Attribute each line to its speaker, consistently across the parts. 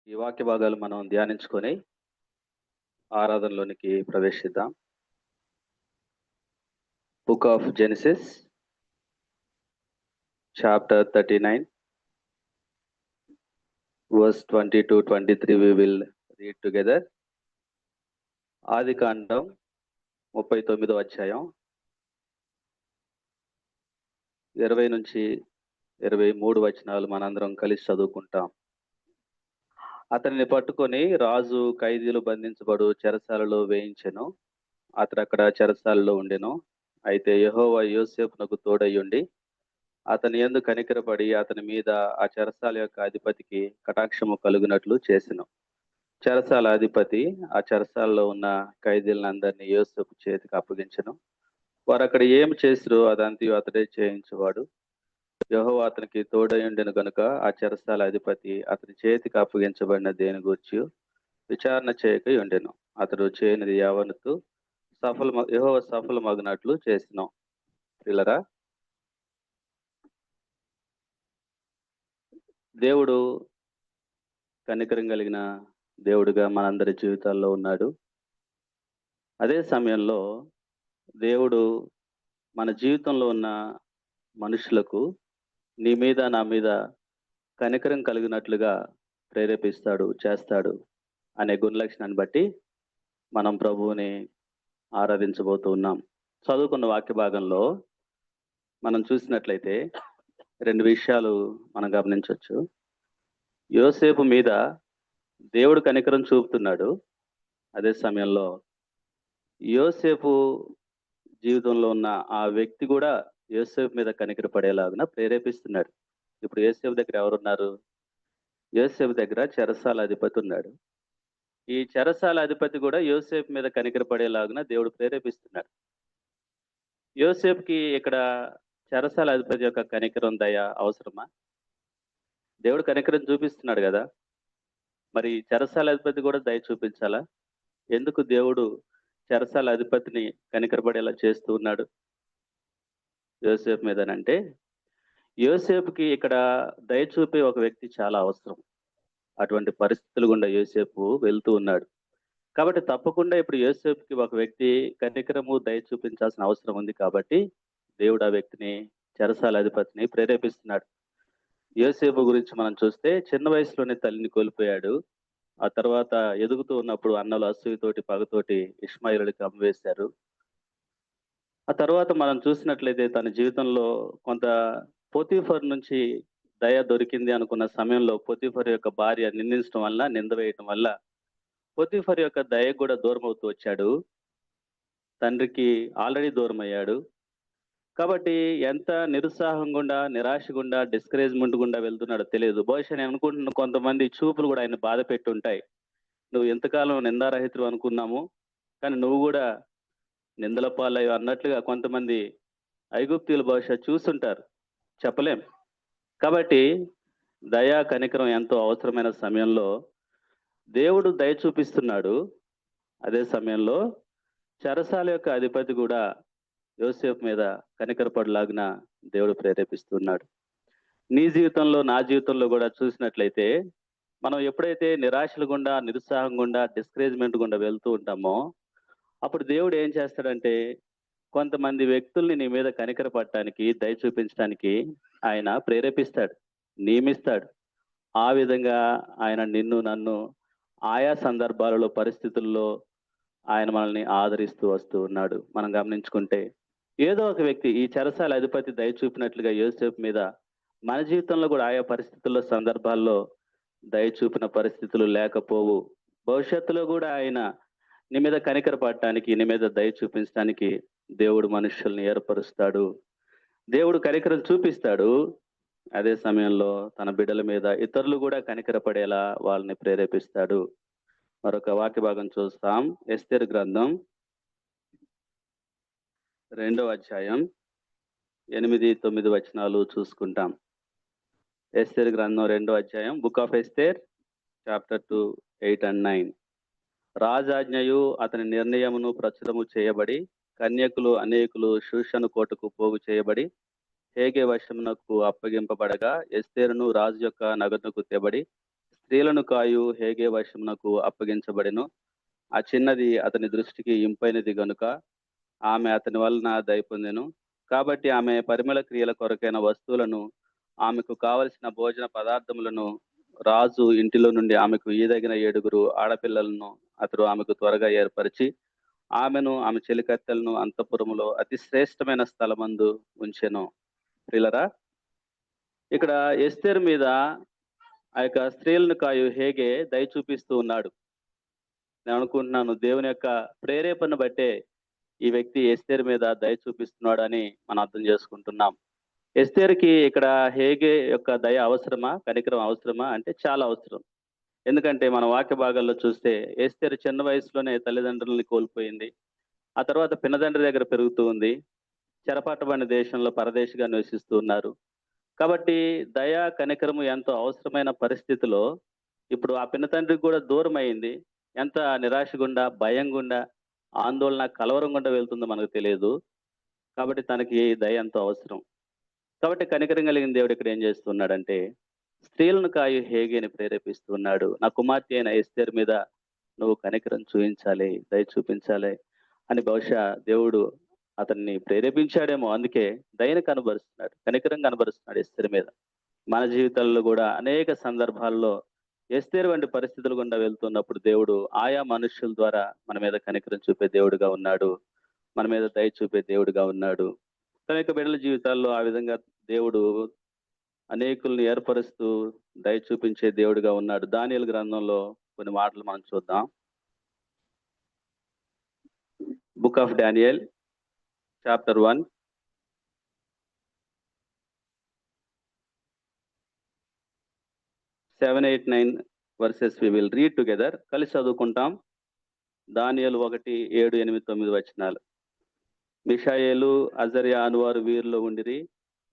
Speaker 1: ఈ వాక్య భాగాలు మనం ధ్యానించుకొని ఆరాధనలోనికి ప్రవేశిద్దాం. Book of Genesis chapter 39 verse 20 to 23 we will read together. ఆదికాండం 39వ అధ్యాయం 20 నుంచి 23 వచనాలు మనందరం కలిసి చదువుకుంటాం. అతనిని పట్టుకొని రాజు ఖైదీలు బంధించబడు చెరసాలలో వేయించెను. అతడు అక్కడ చెరసాలలో ఉండెను. అయితే యెహోవా యోసేపునకు తోడయ్యుండి అతని యందు కనికరపడి అతని మీద ఆ చెరసాల యొక్క అధిపతికి కటాక్షము కలుగునట్లు చేసెను. చెరసాల అధిపతి ఆ చెరసాలలో ఉన్న ఖైదీలందరినీ యోసేపు చేతికి అప్పగించెను. వారు అక్కడ ఏం చేసిరో అదంతా అతడే చేయించేవాడు. యెహోవా అతనికి తోడయుండెను గనుక ఆ చెరసాల అధిపతి అతని చేతికి అప్పగించబడిన దేని గూర్చి విచారణ చేయక ఉండెను. అతడు చేయనిది యావత్తు యెహోవా సఫలమగునట్లు చేసెను. పిల్లరా, దేవుడు కనికరం కలిగిన దేవుడిగా మనందరి జీవితాల్లో ఉన్నాడు. అదే సమయంలో దేవుడు మన జీవితంలో ఉన్న మనుషులకు నీ మీద నా మీద కనికరం కలిగినట్లుగా ప్రేరేపిస్తాడు, చేస్తాడు అనే గుణలక్షణాన్ని బట్టి మనం ప్రభువుని ఆరాధించబోతూ ఉన్నాం. చదువుకున్న వాక్య భాగంలో మనం చూసినట్లయితే రెండు విషయాలు మనం గమనించవచ్చు. యోసేపు మీద దేవుడు కనికరం చూపుతున్నాడు. అదే సమయంలో యోసేపు జీవితంలో ఉన్న ఆ వ్యక్తి కూడా యోసేపు మీద కనికరపడేలాగా ప్రేరేపిస్తున్నాడు. ఇప్పుడు యోసేపు దగ్గర ఎవరున్నారు? యోసేపు దగ్గర చెరసాల అధిపతి ఉన్నాడు. ఈ చెరసాల అధిపతి కూడా యోసేపు మీద కనికరపడేలాగా దేవుడు ప్రేరేపిస్తున్నాడు. యోసేపుకి ఇక్కడ చెరసాల అధిపతి యొక్క కనికరం, దయ అవసరమా? దేవుడు కనికరం చూపిస్తున్నాడు కదా, మరి చెరసాల అధిపతి కూడా దయ చూపించాలా? ఎందుకు దేవుడు చెరసాల అధిపతిని కనికరపడేలా చేస్తూ ఉన్నాడు యోసేపు మీదనంటే, యోసేపుకి ఇక్కడ దయ చూపే ఒక వ్యక్తి చాలా అవసరం. అటువంటి పరిస్థితులు గుండా యోసేపు వెళ్తూ ఉన్నాడు. కాబట్టి తప్పకుండా ఇప్పుడు యోసేపుకి ఒక వ్యక్తి కనికరము, దయ చూపించాల్సిన అవసరం ఉంది. కాబట్టి దేవుడు ఆ వ్యక్తిని, చెరసాల అధిపతిని ప్రేరేపిస్తున్నాడు. యోసేపు గురించి మనం చూస్తే చిన్న వయసులోనే తల్లిని కోల్పోయాడు. ఆ తర్వాత ఎదుగుతూ ఉన్నప్పుడు అన్నలు అసూయతోటి, పగతోటి ఇష్మాయేలుకి అమ్మవేశారు. ఆ తర్వాత మనం చూసినట్లయితే తన జీవితంలో కొంత పోతీఫర్ నుంచి దయ దొరికింది అనుకున్న సమయంలో పోతీఫర్ యొక్క భార్య నిందించడం వల్ల, నింద వేయటం వల్ల పోతీఫర్ యొక్క దయ కూడా దూరం అవుతూ వచ్చాడు. తండ్రికి ఆల్రెడీ దూరం అయ్యాడు. కాబట్టి ఎంత నిరుత్సాహం గుండా, నిరాశ గుండా, డిస్కరేజ్మెంట్ గుండా వెళ్తున్నాడో తెలియదు. బహుశా నేను అనుకుంటున్న కొంతమంది చూపులు కూడా ఆయన బాధ పెట్టి ఉంటాయి. నువ్వు ఎంతకాలం నిందారహితుడు అనుకున్నాము, కానీ నువ్వు కూడా నిందల పాలయ్యో అన్నట్లుగా కొంతమంది ఐగుప్తీయులు బహుశా చూస్తుంటారు, చెప్పలేం. కాబట్టి దయా కనికరం ఎంతో అవసరమైన సమయంలో దేవుడు దయ చూపిస్తున్నాడు. అదే సమయంలో చెరసాల యొక్క అధిపతి కూడా యోసేపు మీద కనికరపడలాగిన దేవుడు ప్రేరేపిస్తున్నాడు. నీ జీవితంలో, నా జీవితంలో కూడా చూసినట్లయితే మనం ఎప్పుడైతే నిరాశల గుండా, నిరుత్సాహం గుండా, డిస్కరేజ్మెంట్ గుండా వెళ్తూ ఉంటామో అప్పుడు దేవుడు ఏం చేస్తాడంటే కొంతమంది వ్యక్తుల్ని నీ మీద కనికరపడటానికి, దయ చూపించడానికి ఆయన ప్రేరేపిస్తాడు, నియమిస్తాడు. ఆ విధంగా ఆయన నిన్ను, నన్ను ఆయా సందర్భాలలో, పరిస్థితుల్లో ఆయన మనల్ని ఆదరిస్తూ వస్తూ ఉన్నాడు. మనం గమనించుకుంటే ఏదో ఒక వ్యక్తి ఈ చెరసాల అధిపతి దయ చూపినట్లుగా యోసేపు మీద మన జీవితంలో కూడా ఆయా పరిస్థితుల్లో, సందర్భాల్లో దయ చూపిన పరిస్థితులు లేకపోవు. భవిష్యత్తులో కూడా ఆయన నీ మీద కనికరపడటానికి, నీ మీద దయ చూపించడానికి దేవుడు మనుషుల్ని ఏర్పరుస్తాడు. దేవుడు కనికరం చూపిస్తాడు. అదే సమయంలో తన బిడ్డల మీద ఇతరులు కూడా కనికరపడేలా వాళ్ళని ప్రేరేపిస్తాడు. మరొక వాక్య భాగం చూస్తాం. ఎస్తేరు గ్రంథం 2వ అధ్యాయం 8-9 వచనాలు చూసుకుంటాం. ఎస్తేరు గ్రంథం 2వ అధ్యాయం, book of Esther chapter 2, 8 and 9. రాజాజ్ఞయు అతని నిర్ణయమును ప్రచురము చేయబడి కన్యకులు అనేకులు షూషను కోటకు పోగు చేయబడి హేగే వశమునకు అప్పగింపబడగా ఎస్తేరును రాజు యొక్క నగదుకు తెబడి స్త్రీలను కాయు హేగే వశమునకు అప్పగించబడెను. ఆ చిన్నది అతని దృష్టికి ఇంపైనది గనుక ఆమె అతని వలన దయ పొందెను. కాబట్టి ఆమె పరిమళ క్రియల కొరకైన వస్తువులను, ఆమెకు కావలసిన భోజన పదార్థములను రాజు ఇంటిలో నుండి ఆమెకు ఈదగిన 7 ఆడపిల్లలను అతడు ఆమెకు త్వరగా ఏర్పరిచి, ఆమెను ఆమె చెలికత్తెలను అంతఃపురములో అతి శ్రేష్టమైన స్థలమందు ఉంచెను. ప్రియులారా, ఇక్కడ ఎస్తేరు మీద ఆ యొక్క స్త్రీలను కాయు హేగే దయ చూపిస్తూ ఉన్నాడు. నేను అనుకుంటున్నాను దేవుని యొక్క ప్రేరేపణ బట్టే ఈ వ్యక్తి ఎస్తేరు మీద దయ చూపిస్తున్నాడు అని మనం అర్థం చేసుకుంటున్నాం. ఎస్తేరుకి ఇక్కడ హేగే యొక్క దయ అవసరమా, కనికరం అవసరమా అంటే చాలా అవసరం. ఎందుకంటే మన వాక్య భాగాల్లో చూస్తే ఎస్తేరు చిన్న వయసులోనే తల్లిదండ్రులని కోల్పోయింది. ఆ తర్వాత పినతండ్రి దగ్గర పెరుగుతూ ఉంది. చెరపట్టబడిన దేశంలో పరదేశిగా నివసిస్తూ ఉన్నారు. కాబట్టి దయ, కనికరము ఎంతో అవసరమైన పరిస్థితిలో ఇప్పుడు ఆ పినతండ్రికి కూడా దూరం అయింది. ఎంత నిరాశ గుండా, భయం గుండా, ఆందోళన, కలవరం గుండా వెళ్తుందో మనకు తెలియదు. కాబట్టి తనకి దయ ఎంతో అవసరం. కాబట్టి కనికరం కలిగిన దేవుడు ఇక్కడ ఏం చేస్తున్నాడంటే, స్త్రీలను కాయు హేగేని ప్రేరేపిస్తున్నాడు. నా కుమార్తె అయిన ఎస్తేరు మీద నువ్వు కనికరం చూపించాలి, దయ చూపించాలి అని బహుశా దేవుడు అతన్ని ప్రేరేపించాడేమో. అందుకే దయను కనబరుస్తున్నాడు, కనికరం కనబరుస్తున్నాడు ఎస్తేరు మీద. మన జీవితాల్లో కూడా అనేక సందర్భాల్లో ఎస్తేరు వంటి పరిస్థితులు గుండా వెళ్తున్నప్పుడు దేవుడు ఆయా మనుషుల ద్వారా మన మీద కనికరం చూపే దేవుడుగా ఉన్నాడు. మన మీద దయ చూపే దేవుడుగా ఉన్నాడు. తన యొక్క బిడ్డల జీవితాల్లో ఆ విధంగా దేవుడు అనేకుల్ని ఏర్పరుస్తూ దయ చూపించే దేవుడుగా ఉన్నాడు. దానియేలు గ్రంథంలో కొన్ని మాటలు మనం చూద్దాం. Book of Daniel chapter 1. Seven, 8, 9 verses we will read together. కలిసి చదువుకుంటాం. దానియేలు 1, 7, 8, 9 వచనాలు. మిషాయేలు, అజర్యా అనువారు వీరిలో ఉండిరి.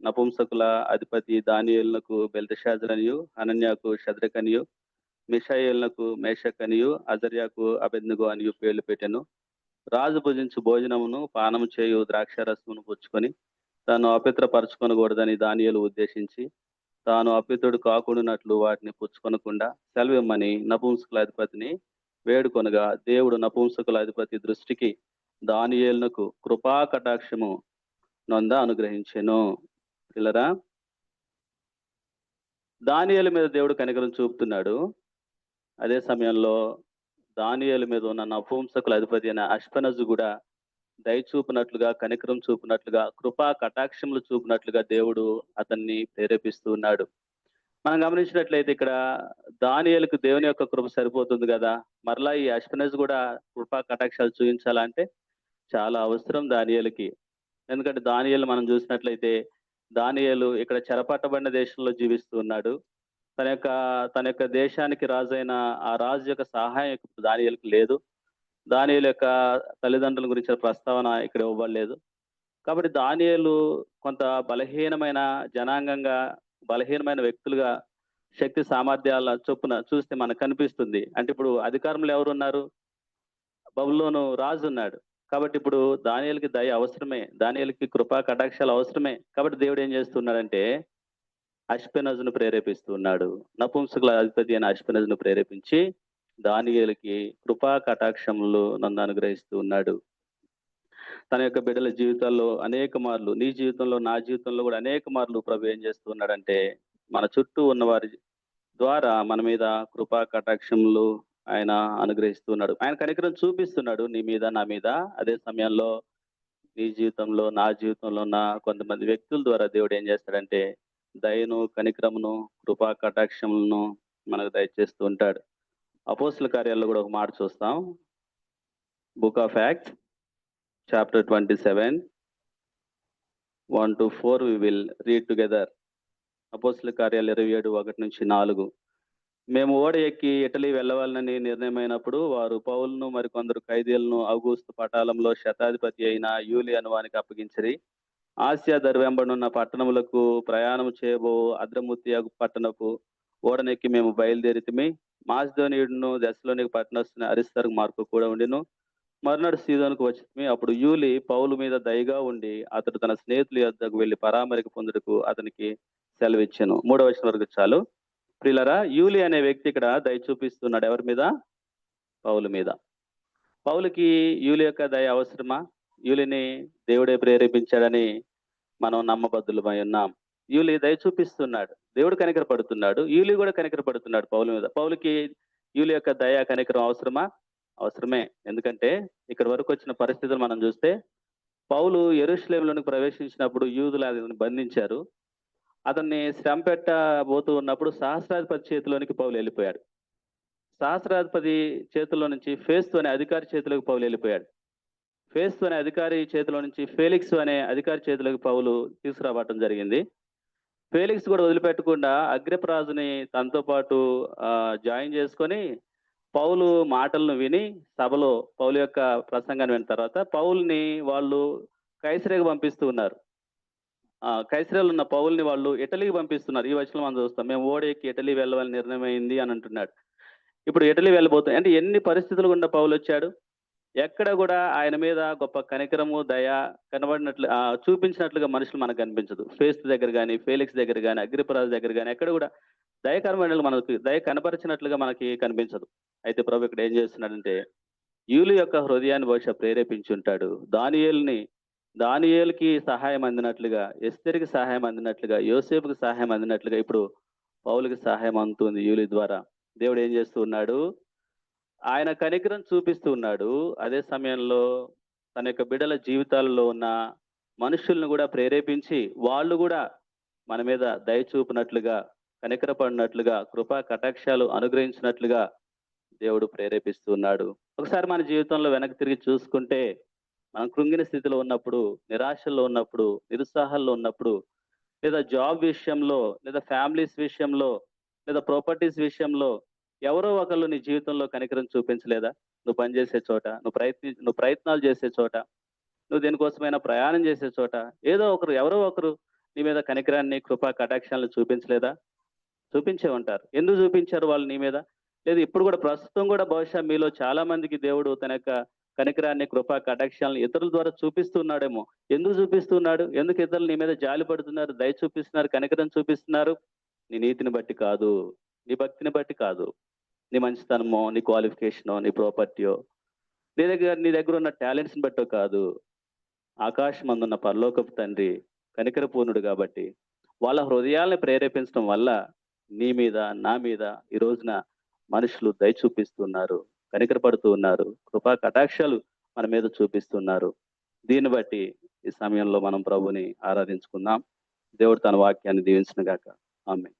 Speaker 1: నపుంసకుల అధిపతి దానియేలునకు బెల్తెషాజరనియు, హనన్యాకు షద్రకనియు, మిషాయేలునకు మేషకనియు, అజర్యాకు అబేద్నెగో అనియు పేర్లు పెట్టెను. రాజు భుజించు భోజనమును పానము చేయు ద్రాక్షారసమును పుచ్చుకొని తాను అపవిత్రపరచుకొనకూడదని దానియేలు ఉద్దేశించి, తాను అపితుడు కాకుండానట్లు వాటిని పుచ్చుకొనకుండా సెలవిమ్మని నపుంసకుల అధిపతిని వేడుకొనగా, దేవుడు నపుంసకుల అధిపతి దృష్టికి దానియేలునకు కృపా కటాక్షము నొంద అనుగ్రహించెను. పిల్లరా, దానియేలు మీద దేవుడు కనికరం చూపుతున్నాడు. అదే సమయంలో దానియేలు మీద ఉన్న నపుంసకుల అధిపతి అయిన అష్పెనజు కూడా దయ చూపినట్లుగా, కనికరం చూపినట్లుగా, కృపా కటాక్షములు చూపినట్లుగా దేవుడు అతన్ని ప్రేరేపిస్తూ ఉన్నాడు. మనం గమనించినట్లయితే ఇక్కడ దానియేలుకు దేవుని యొక్క కృప సరిపోతుంది కదా, మరలా ఈ అష్పెనజు కూడా కృపా కటాక్షాలు చూపించాలంటే చాలా అవసరం దానియేలుకి. ఎందుకంటే దానియేలు మనం చూసినట్లయితే దానియేలు ఇక్కడ చెరపట్టబడిన దేశంలో జీవిస్తూ ఉన్నాడు. తన యొక్క దేశానికి రాజైన ఆ రాజు యొక్క సహాయం దానియేలుకు లేదు. దానియేలు యొక్క తల్లిదండ్రుల గురించిన ప్రస్తావన ఇక్కడ ఇవ్వబడలేదు. కాబట్టి దానియేలు కొంత బలహీనమైన జనాంగంగా, బలహీనమైన వ్యక్తులుగా శక్తి సామర్థ్యాల చొప్పున చూస్తే మనకు కనిపిస్తుంది. అంటే ఇప్పుడు అధికారంలో ఎవరున్నారు? బబులోను రాజు ఉన్నాడు. కాబట్టి ఇప్పుడు దానియేలుకి దయ అవసరమే, దానియేలుకి కృపా కటాక్షాలు అవసరమే. కాబట్టి దేవుడు ఏం చేస్తున్నాడంటే అష్పెనజును ప్రేరేపిస్తూ ఉన్నాడు. నపుంసకుల అధిపతి అయిన అష్పెనజును ప్రేరేపించి దానియేలుకి కృపా కటాక్షములు నన్ను అనుగ్రహిస్తూ ఉన్నాడు. తన యొక్క బిడ్డల జీవితాల్లో అనేక మార్లు, నీ జీవితంలో, నా జీవితంలో కూడా అనేక మార్లు ప్రభు ఏం చేస్తూ ఉన్నాడంటే మన చుట్టూ ఉన్న వారి ద్వారా మన మీద కృపా కటాక్షములు ఆయన అనుగ్రహిస్తున్నాడు. ఆయన కనికరం చూపిస్తున్నాడు నీ మీద, నా మీద. అదే సమయంలో నీ జీవితంలో, నా జీవితంలో ఉన్న కొంతమంది వ్యక్తుల ద్వారా దేవుడు ఏం చేస్తాడంటే దయను, కనికరమును, కృపా కటాక్షములను మనకు దయచేస్తూ ఉంటాడు. అపోస్తుల కార్యాల్లో కూడా ఒక మాట చూస్తాం. Book of acts chapter 27, 1 to 4 we will read together. అపోస్తుల కార్యాలు 27, 1-4. మేము ఓడ ఎక్కి ఇటలీ వెళ్ళవాలని నిర్ణయమైనప్పుడు వారు పౌలును మరికొందరు ఖైదీలను ఔగుస్తు పటాలంలో శతాధిపతి అయిన యూలియను వానికి అప్పగించిరి. ఆసియా దర్వెంబడున్న పట్టణములకు ప్రయాణం చేయబో అద్రముత్తియగు పట్టణపు ఓడనెక్కి మేము బయలుదేరితిమి. మాసిదోనియుడును దెస్సలోనికి పట్టణస్తున్న అరిస్తర్కు మార్కు కూడా ఉండిను. మర్నాడు సీదోనుకు వచ్చితిమి. అప్పుడు యూలి పౌలు మీద దయగా ఉండి అతడు తన స్నేహితుల యొద్దకు వెళ్లి పరామరిక పొందుటకు అతనికి సెలవిచ్చెను. 3వ వచనం వరకు చాలు. ప్రియులరా, యూలి అనే వ్యక్తి ఇక్కడ దయ చూపిస్తున్నాడు ఎవరి మీద? పౌలు మీద. పౌలుకి యూలి యొక్క దయ అవసరమా? యూలిని దేవుడే ప్రేరేపించాడని మనం నమ్మబద్దులమై ఉన్నాం. యూలి దయ చూపిస్తున్నాడు, దేవుడు కనికరపడుతున్నాడు, యూలి కూడా కనికరపడుతున్నాడు పౌలు మీద. పౌలుకి యూలి యొక్క దయ కనికరం అవసరమా? అవసరమే. ఎందుకంటే ఇక్కడ వరకు వచ్చిన పరిస్థితులు మనం చూస్తే, పౌలు యెరూషలేములోనికి ప్రవేశించినప్పుడు యూదులు అతన్ని బంధించారు. అతన్ని శ్రమ పెట్టబోతూ ఉన్నప్పుడు సహస్రాధిపతి చేతిలోనికి పౌలు వెళ్ళిపోయాడు. సహస్రాధిపతి చేతుల్లో నుంచి ఫేస్తు అనే అధికారి చేతిలోకి పౌలు వెళ్ళిపోయాడు. ఫేస్తు అనే అధికారి చేతిలో నుంచి ఫేలిక్స్ అనే అధికారి చేతిలోకి పౌలు తీసుకురావటం జరిగింది. ఫేలిక్స్ కూడా వదిలిపెట్టకుండా అగ్రిపరాజుని తనతో పాటు జాయిన్ చేసుకొని పౌలు మాటలను విని సభలో పౌలు యొక్క ప్రసంగాన్ని విన్న తర్వాత పౌల్ని వాళ్ళు కైసరేకి పంపిస్తూ ఉన్నారు. కైసరేలో ఉన్న పౌల్ని వాళ్ళు ఇటలీకి పంపిస్తున్నారు. ఈ వచనం మనం చూస్తాం, మేము ఓడెక్కి ఇటలీ వెళ్ళాలని నిర్ణయం అయింది అని అంటున్నాడు. ఇప్పుడు ఇటలీ వెళ్ళబోతాం అంటే ఎన్ని పరిస్థితులు గుండా పౌలు వచ్చాడు. ఎక్కడ కూడా ఆయన మీద గొప్ప కనికరము దయ కనబడినట్లు చూపించినట్లుగా మనుషులు మనకు కనిపించదు. ఫేస్తు దగ్గర కానీ, ఫేలిక్స్ దగ్గర కానీ, అగ్రిపరాజు దగ్గర కానీ ఎక్కడ కూడా దయకరమైన మనకు దయ కనపరిచినట్లుగా మనకి కనిపించదు. అయితే ప్రభు ఇక్కడ ఏం చేస్తున్నాడంటే, యూలి యొక్క హృదయాన్ని బహుశా ప్రేరేపించి ఉంటాడు. దానియేలుకి సహాయం అందినట్లుగా, ఎస్తేరుకి సహాయం అందినట్లుగా, యోసేపుకి సహాయం అందినట్లుగా ఇప్పుడు పౌలుకి సహాయం అందుతుంది యూలి ద్వారా. దేవుడు ఏం చేస్తూ ఉన్నాడు? ఆయన కనికరం చూపిస్తూ ఉన్నాడు. అదే సమయంలో తన యొక్క బిడ్డల జీవితాలలో ఉన్న మనుషులను కూడా ప్రేరేపించి వాళ్ళు కూడా మన మీద దయ చూపినట్లుగా, కనికరపడినట్లుగా, కృపా కటాక్షాలు అనుగ్రహించినట్లుగా దేవుడు ప్రేరేపిస్తూ ఉన్నాడు. ఒకసారి మన జీవితంలో వెనక్కి తిరిగి చూసుకుంటే, మనం కృంగిన స్థితిలో ఉన్నప్పుడు, నిరాశల్లో ఉన్నప్పుడు, నిరుత్సాహాల్లో ఉన్నప్పుడు, లేదా జాబ్ విషయంలో, లేదా ఫ్యామిలీస్ విషయంలో, లేదా ప్రాపర్టీస్ విషయంలో ఎవరో ఒకళ్ళు నీ జీవితంలో కనికరం చూపించలేదా? నువ్వు పనిచేసే చోట, నువ్వు ప్రయత్నాలు చేసే చోట, నువ్వు దేనికోసమైనా ప్రయాణం చేసే చోట ఎవరో ఒకరు నీ మీద కనికరాన్ని, కృపా కటాక్షాలను చూపించలేదా? చూపించే ఉంటారు. ఎందుకు చూపించారు వాళ్ళు నీ మీద? లేదు ఇప్పుడు కూడా ప్రస్తుతం కూడా బహుశా మీలో చాలా మందికి దేవుడు తన యొక్క కనికరాన్ని, కృపా కటాక్షాలను ఇతరుల ద్వారా చూపిస్తున్నాడేమో. ఎందుకు చూపిస్తున్నాడు? ఎందుకు ఇతరులు నీ మీద జాలి పడుతున్నారు, దయ చూపిస్తున్నారు, కనికరం చూపిస్తున్నారు? నీ నీతిని బట్టి కాదు, నీ భక్తిని బట్టి కాదు, నీ మంచితనమో, నీ క్వాలిఫికేషనో, నీ ప్రాపర్టీయో, నీ దగ్గర ఉన్న టాలెంట్స్ని బట్టో కాదు. ఆకాశం అందున్న పరలోకపు తండ్రి కనికరపూర్ణుడు కాబట్టి వాళ్ళ హృదయాల్ని ప్రేరేపించడం వల్ల నీ మీద, నా మీద ఈ రోజున మనుషులు దయ చూపిస్తున్నారు, కనికరపడుతూ ఉన్నారు, కృపా కటాక్షాలు మన మీద చూపిస్తున్నారు. దీన్ని బట్టి ఈ సమయంలో మనం ప్రభుని ఆరాధించుకుందాం. దేవుడు తన వాక్యాన్ని దీవించును గాక. ఆమేన్.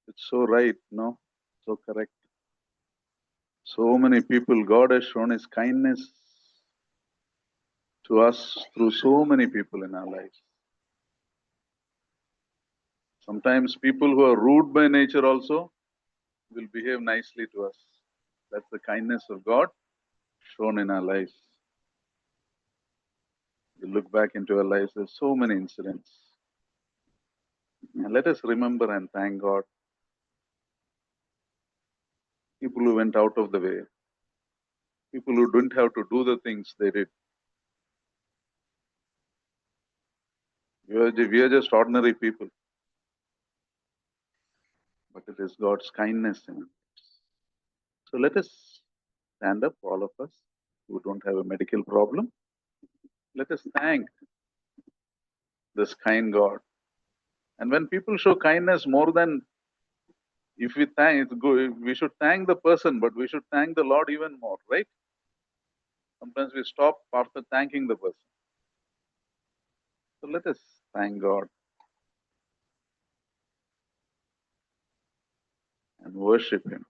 Speaker 2: It's so right, no? So correct. So many people, God has shown His kindness to us through so many people in our lives. Sometimes people who are rude by nature also will behave nicely to us. That's the kindness of God shown in our lives. We look back into our lives, there's so many incidents. And let us remember and thank God. People who went out of the way, people who didn't have to do the things they did. We are just ordinary people. But it is God's kindness in us. So let us stand up, all of us who don't have a medical problem. Let us thank this kind God. And when people show kindness more than if we thank, it's good. We should thank the person, but we should thank the Lord even more, right? Sometimes we stop after thanking the person. So let us thank God and worship Him.